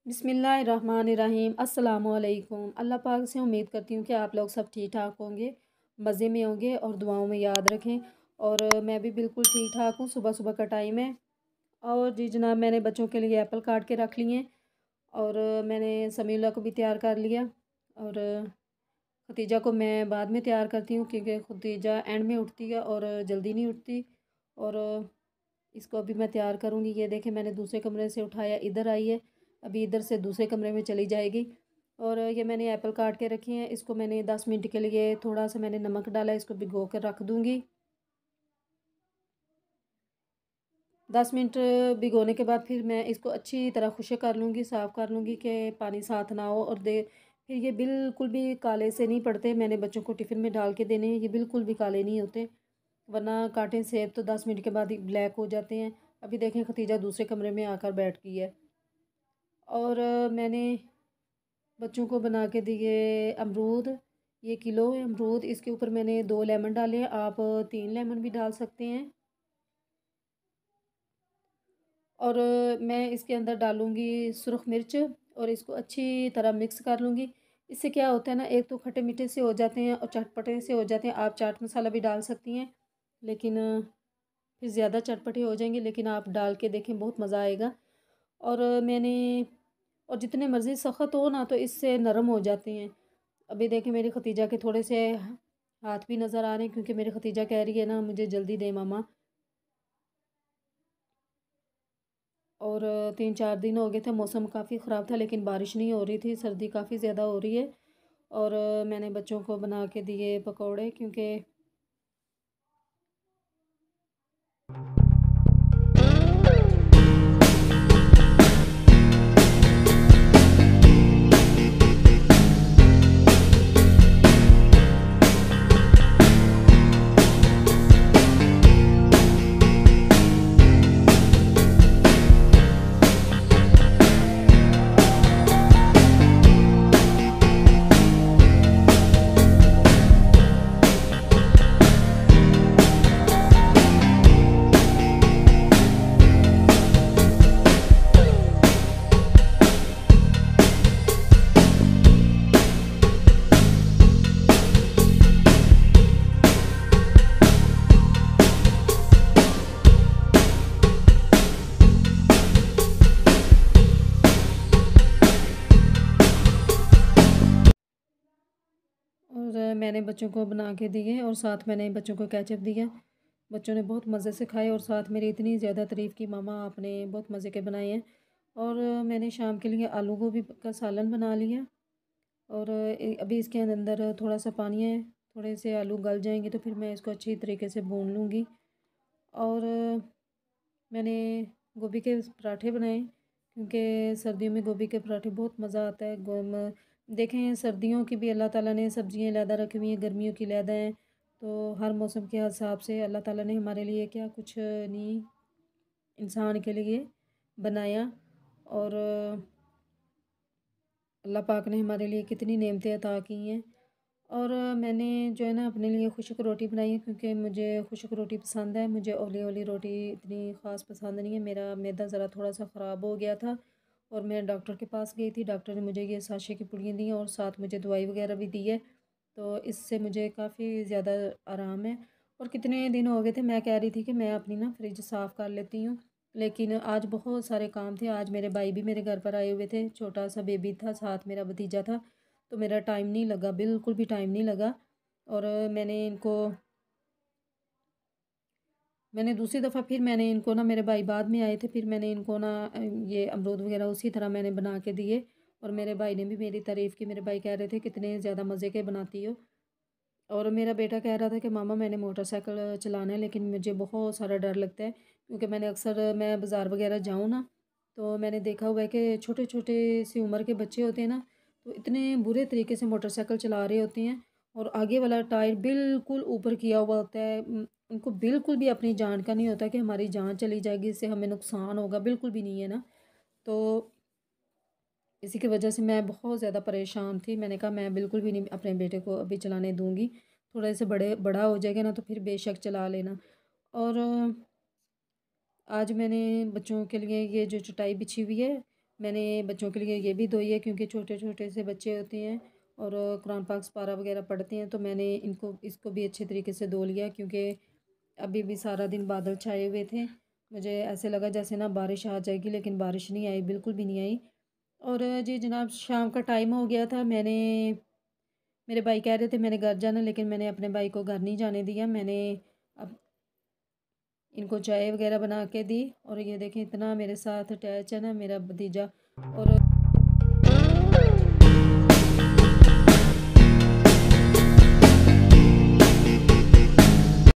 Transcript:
बिस्मिल्लाहिर्रहमानिर्रहीम। अस्सलामुअलैकुम। अल्लाह पाक से उम्मीद करती हूँ कि आप लोग सब ठीक ठाक होंगे, मज़े में होंगे और दुआओं में याद रखें। और मैं भी बिल्कुल ठीक ठाक हूँ। सुबह सुबह का टाइम है और जी जनाब, मैंने बच्चों के लिए एप्पल काट के रख लिए और मैंने समीला को भी तैयार कर लिया और खतीजा को मैं बाद में तैयार करती हूँ क्योंकि खतीजा एंड में उठती है और जल्दी नहीं उठती। और इसको अभी मैं तैयार करूँगी। ये देखें, मैंने दूसरे कमरे से उठाया, इधर आई है, अभी इधर से दूसरे कमरे में चली जाएगी। और ये मैंने एप्पल काट के रखे हैं, इसको मैंने 10 मिनट के लिए थोड़ा सा मैंने नमक डाला है, इसको भिगो कर रख दूँगी। 10 मिनट भिगोने के बाद फिर मैं इसको अच्छी तरह खुशक कर लूँगी, साफ़ कर लूँगी कि पानी साथ ना हो। और फिर ये बिल्कुल भी काले से नहीं पड़ते। मैंने बच्चों को टिफ़िन में डाल के देने हैं, ये बिल्कुल भी काले नहीं होते, वरना काटें सेब तो 10 मिनट के बाद ही ब्लैक हो जाते हैं। अभी देखें, खतीजा दूसरे कमरे में आकर बैठ गई है। और मैंने बच्चों को बना के दिए अमरूद। ये किलो है अमरूद, इसके ऊपर मैंने 2 लेमन डाले हैं, आप 3 लेमन भी डाल सकते हैं। और मैं इसके अंदर डालूँगी सुरख मिर्च और इसको अच्छी तरह मिक्स कर लूँगी। इससे क्या होता है ना, एक तो खट्टे मीठे से हो जाते हैं और चटपटे से हो जाते हैं। आप चाट मसाला भी डाल सकती हैं, लेकिन फिर ज़्यादा चटपटे हो जाएंगे, लेकिन आप डाल के देखें, बहुत मज़ा आएगा। और और जितने मर्ज़ी सख्त हो ना तो इससे नरम हो जाते हैं। अभी देखें, मेरी खतीजा के थोड़े से हाथ भी नज़र आ रहे हैं क्योंकि मेरी खतीजा कह रही है ना, मुझे जल्दी दे मामा। और 3-4 दिन हो गए थे, मौसम काफ़ी ख़राब था लेकिन बारिश नहीं हो रही थी, सर्दी काफ़ी ज़्यादा हो रही है। और मैंने बच्चों को बना के दिए पकौड़े क्योंकि और मैंने बच्चों को बना के दिए और साथ मैंने बच्चों को केचप दिया। बच्चों ने बहुत मज़े से खाए और साथ मेरी इतनी ज़्यादा तारीफ़ की, मामा आपने बहुत मज़े के बनाए हैं। और मैंने शाम के लिए आलू गोभी का सालन बना लिया। और अभी इसके अंदर थोड़ा सा पानी है, थोड़े से आलू गल जाएंगे तो फिर मैं इसको अच्छी तरीके से भून लूँगी। और मैंने गोभी के पराठे बनाए क्योंकि सर्दियों में गोभी के पराठे बहुत मज़ा आता है। देखें, सर्दियों की भी अल्लाह ताला ने सब्ज़ियाँ अलहदा रखी हुई हैं, गर्मियों की अलहदा हैं। तो हर मौसम के हिसाब से अल्लाह ताला ने हमारे लिए क्या कुछ नहीं इंसान के लिए बनाया। और अल्लाह पाक ने हमारे लिए कितनी नेमतें अता की हैं। और मैंने जो है ना अपने लिए खुशक रोटी बनाई है क्योंकि मुझे खुशक रोटी पसंद है। मुझे ओली ओली रोटी इतनी ख़ास पसंद नहीं है। मेरा मैदा ज़रा थोड़ा सा ख़राब हो गया था और मैं डॉक्टर के पास गई थी। डॉक्टर ने मुझे ये साशे की पुड़ियाँ दी और साथ मुझे दवाई वगैरह भी दी है, तो इससे मुझे काफ़ी ज़्यादा आराम है। और कितने दिन हो गए थे, मैं कह रही थी कि मैं अपनी ना फ्रिज साफ़ कर लेती हूँ, लेकिन आज बहुत सारे काम थे। आज मेरे भाई भी मेरे घर पर आए हुए थे, छोटा सा बेबी था, साथ मेरा भतीजा था, तो मेरा टाइम नहीं लगा, बिल्कुल भी टाइम नहीं लगा। और मैंने दूसरी दफ़ा फिर मैंने इनको ना, मेरे भाई बाद में आए थे, फिर मैंने इनको ना ये अमरूद वगैरह उसी तरह मैंने बना के दिए। और मेरे भाई ने भी मेरी तारीफ़ की। मेरे भाई कह रहे थे कितने ज़्यादा मज़े के बनाती हो। और मेरा बेटा कह रहा था कि मामा मैंने मोटरसाइकिल चलाना है लेकिन मुझे बहुत सारा डर लगता है क्योंकि मैं बाज़ार वगैरह जाऊँ ना तो मैंने देखा हुआ है कि छोटे छोटे सी उम्र के बच्चे होते हैं ना, तो इतने बुरे तरीके से मोटरसाइकिल चला रहे होते हैं और आगे वाला टायर बिल्कुल ऊपर किया हुआ होता है। उनको बिल्कुल भी अपनी जान का नहीं होता कि हमारी जान चली जाएगी, इससे हमें नुकसान होगा, बिल्कुल भी नहीं है ना। तो इसी की वजह से मैं बहुत ज़्यादा परेशान थी। मैंने कहा मैं बिल्कुल भी नहीं अपने बेटे को अभी चलाने दूँगी, थोड़ा से बड़ा हो जाएगा ना तो फिर बेशक चला लेना। और आज मैंने बच्चों के लिए ये जो चटाई बिछी हुई है, मैंने बच्चों के लिए ये भी धोई है, क्योंकि छोटे छोटे से बच्चे होते हैं और कुरान पाक पारा वगैरह पढ़ते हैं, तो मैंने इसको भी अच्छे तरीके से धो लिया, क्योंकि अभी भी सारा दिन बादल छाए हुए थे। मुझे ऐसे लगा जैसे ना बारिश आ जाएगी, लेकिन बारिश नहीं आई, बिल्कुल भी नहीं आई। और जी जनाब, शाम का टाइम हो गया था। मेरे भाई कह रहे थे मैंने घर जाना, लेकिन मैंने अपने भाई को घर नहीं जाने दिया। मैंने अब इनको चाय वगैरह बना के दी। और ये देखें, इतना मेरे साथ अटैच है ना मेरा भतीजा। और